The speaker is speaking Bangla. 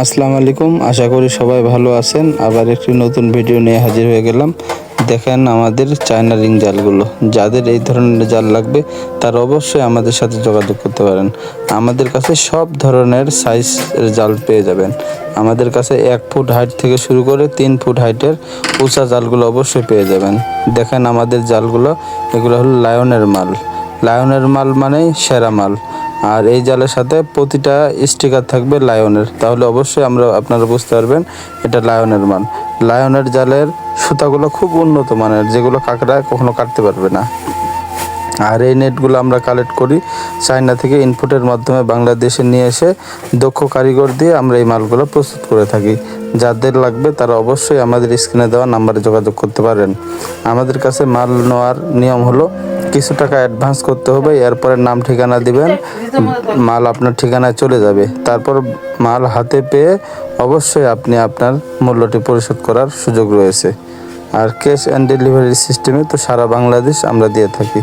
আসসালামু আলাইকুম, আশা করি সবাই ভালো আছেন। আবার একটি নতুন ভিডিও নিয়ে হাজির হয়ে গেলাম। দেখেন আমাদের চায়না রিং জালগুলো, যাদের এই ধরনের জাল লাগবে তারা অবশ্যই আমাদের সাথে যোগাযোগ করতে পারেন। আমাদের কাছে সব ধরনের সাইজের জাল পেয়ে যাবেন। আমাদের কাছে 1 ফুট হাইট থেকে শুরু করে 3 ফুট হাইটের উঁচা জালগুলো অবশ্যই পেয়ে যাবেন। দেখেন আমাদের জালগুলো, এগুলো হলো লায়নের মাল। লায়নের মাল মানেই সেরা মাল। আর এই জালের সাথে প্রতিটা স্টিকার থাকবে লায়নের, তাহলে অবশ্যই আপনারা বুঝতে পারবেন এটা লায়নের মাল। লায়নের জালের সুতাগুলো খুব উন্নত মানের, যেগুলো কাকড়া কখনো কাটতে পারবে না। আর এই নেটগুলো আমরা কালেক্ট করি চায়না থেকে ইনপুটের মাধ্যমে বাংলাদেশে নিয়ে এসে দক্ষ কারিগর দিয়ে আমরা এই মালগুলো প্রস্তুত করে থাকি। যাদের লাগবে তারা অবশ্যই আমাদের স্ক্রিনে দেওয়া নাম্বারে যোগাযোগ করতে পারেন। আমাদের কাছে মাল নেওয়ার নিয়ম হলো কিছু টাকা অ্যাডভান্স করতে হবে, এরপরে নাম ঠিকানা দিবেন, মাল আপনার ঠিকানায় চলে যাবে। তারপর মাল হাতে পেয়ে অবশ্যই আপনি আপনার মূল্যটি পরিশোধ করার সুযোগ রয়েছে। আর ক্যাশ অ্যান্ড ডেলিভারি সিস্টেমে তো সারা বাংলাদেশ আমরা দিয়ে থাকি।